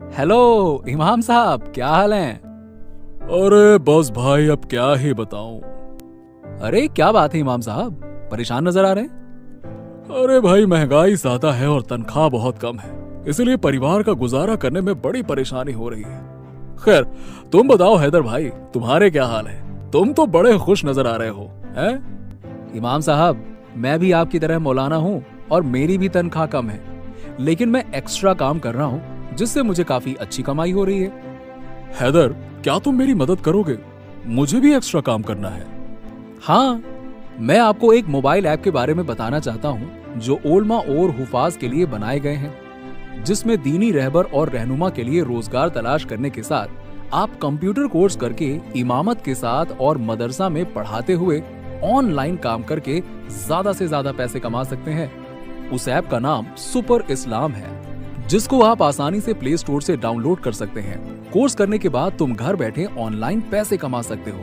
Hello इमाम साहब, क्या हाल है? अरे बस भाई, अब क्या ही बताऊं। अरे क्या बात है इमाम साहब, परेशान नजर आ रहे हैं? अरे भाई, महंगाई ज्यादा है और तनख्वाह बहुत कम है, इसलिए परिवार का गुजारा करने में बड़ी परेशानी हो रही है। खैर, तुम बताओ हैदर भाई, तुम्हारे क्या हाल है? तुम तो बड़े खुश नजर आ रहे हो, हैं? इमाम साहब, मैं भी आपकी तरह मौलाना हूँ और मेरी भी तनख्वाह कम है, लेकिन मैं एक्स्ट्रा काम कर रहा हूँ जिससे मुझे काफी अच्छी कमाई हो रही है। हैदर, क्या तुम मेरी मदद करोगे? मुझे भी एक्स्ट्रा काम करना है। हाँ, मैं आपको एक मोबाइल ऐप के बारे में बताना चाहता हूँ जो ओलमा और हुफाज के लिए बनाए गए हैं, जिसमें दीनी रहबर और रहनुमा के लिए रोजगार तलाश करने के साथ आप कंप्यूटर कोर्स करके इमामत के साथ और मदरसा में पढ़ाते हुए ऑनलाइन काम करके ज्यादा से ज्यादा पैसे कमा सकते हैं। उस ऐप का नाम सुपर इस्लाम है, जिसको आप आसानी से प्ले स्टोर से डाउनलोड कर सकते हैं। कोर्स करने के बाद तुम घर बैठे ऑनलाइन पैसे कमा सकते हो।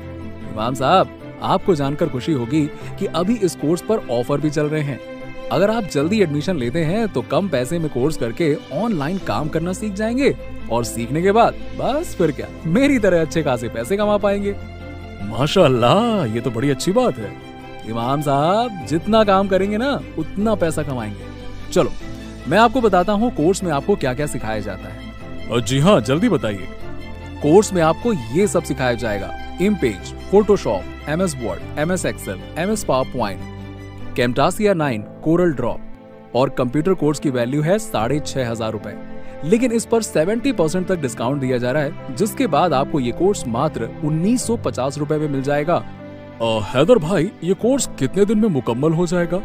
इमाम साहब, आपको जानकर खुशी होगी कि अभी इस कोर्स पर ऑफर भी चल रहे हैं। अगर आप जल्दी एडमिशन लेते हैं तो कम पैसे में कोर्स करके ऑनलाइन काम करना सीख जाएंगे और सीखने के बाद बस फिर क्या, मेरी तरह अच्छे खासे पैसे कमा पाएंगे। माशाअल्लाह, ये तो बड़ी अच्छी बात है। इमाम साहब, जितना काम करेंगे ना उतना पैसा कमाएंगे। चलो मैं आपको बताता हूँ कोर्स में आपको क्या क्या सिखाया जाता है। जी हाँ, जल्दी बताइए। कोर्स में आपको ये सब सिखाया जाएगा: InPage, Photoshop, MS Word, MS Excel, MS PowerPoint, Camtasia 9, Corel Draw. और कंप्यूटर कोर्स की वैल्यू है 6,500 रुपए, लेकिन इस पर 70% तक डिस्काउंट दिया जा रहा है, जिसके बाद आपको ये कोर्स मात्र 1950 रुपए में मिल जाएगा। हैदर भाई, ये कोर्स कितने दिन में मुकम्मल हो जाएगा?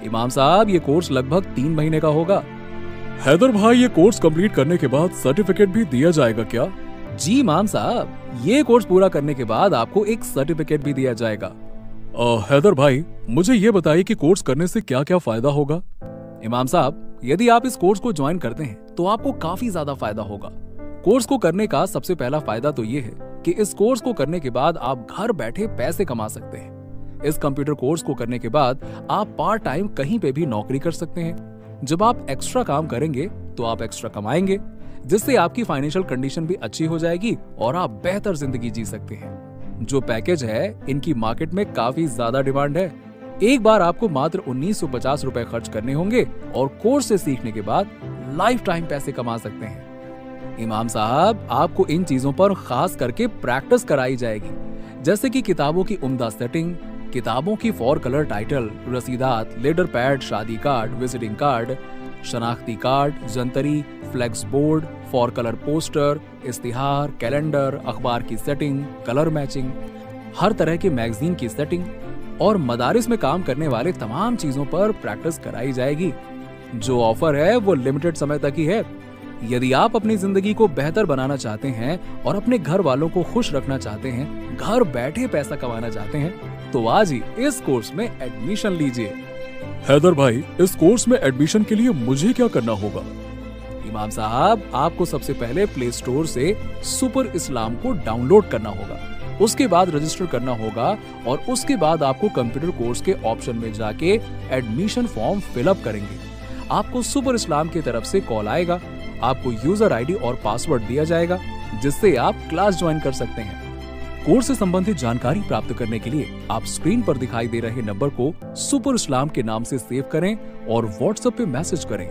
इमाम साहब, ये कोर्स लगभग 3 महीने का होगा। हैदर भाई, ये कोर्स कंप्लीट करने के बाद सर्टिफिकेट भी दिया जाएगा क्या? जी इमाम साहब, ये कोर्स पूरा करने के बाद आपको एक सर्टिफिकेट भी दिया जाएगा। हैदर भाई, मुझे ये बताइए कि कोर्स करने से क्या क्या फायदा होगा? इमाम साहब, यदि आप इस कोर्स को ज्वाइन करते हैं तो आपको काफी ज्यादा फायदा होगा। कोर्स को करने का सबसे पहला फायदा तो ये है कि इस कोर्स को करने के बाद आप घर बैठे पैसे कमा सकते हैं। इस कंप्यूटर कोर्स को करने के बाद आप पार्ट टाइम कहीं पे भी नौकरी कर सकते हैं। जब आप एक्स्ट्रा काम करेंगे तो आप एक्स्ट्रा कमाएंगे, जिससे आपकी फाइनेंशियल कंडीशन भी अच्छी हो जाएगी और आप बेहतर जिंदगी जी सकते हैं। जो पैकेज है, इनकी मार्केट में काफी ज्यादा डिमांड है। एक बार आपको मात्र 1950 रुपए खर्च करने होंगे और कोर्स से सीखने के बाद लाइफ टाइम पैसे कमा सकते हैं। इमाम साहब, आपको इन चीजों पर खास करके प्रैक्टिस कराई जाएगी, जैसे कि किताबों की उम्दा सेटिंग, किताबों की 4 कलर टाइटल, रसीदात, लेटर पैड, शादी कार्ड, विजिटिंग कार्ड, शनाख्ती कार्ड, जंतरी, फ्लेक्स बोर्ड, 4 कलर पोस्टर, इश्तिहार, कैलेंडर, अखबार की सेटिंग, कलर मैचिंग, हर तरह के मैगजीन की सेटिंग और मदारिस में काम करने वाले तमाम चीजों पर प्रैक्टिस कराई जाएगी। जो ऑफर है वो लिमिटेड समय तक ही है। यदि आप अपनी जिंदगी को बेहतर बनाना चाहते हैं और अपने घर वालों को खुश रखना चाहते हैं, घर बैठे पैसा कमाना चाहते हैं, तो आज ही इस कोर्स में एडमिशन लीजिए। हैदर भाई, इस कोर्स में एडमिशन के लिए मुझे क्या करना होगा? इमाम साहब, आपको सबसे पहले प्ले स्टोर से सुपर इस्लाम को डाउनलोड करना होगा, उसके बाद रजिस्टर करना होगा और उसके बाद आपको कंप्यूटर कोर्स के ऑप्शन में जाके एडमिशन फॉर्म फिलअप करेंगे। आपको सुपर इस्लाम की तरफ से कॉल आएगा, आपको यूजर आईडी और पासवर्ड दिया जाएगा, जिससे आप क्लास ज्वाइन कर सकते हैं। कोर्स से संबंधित जानकारी प्राप्त करने के लिए आप स्क्रीन पर दिखाई दे रहे नंबर को सुपर इस्लाम के नाम से सेव करें और व्हाट्सएप पे मैसेज करें।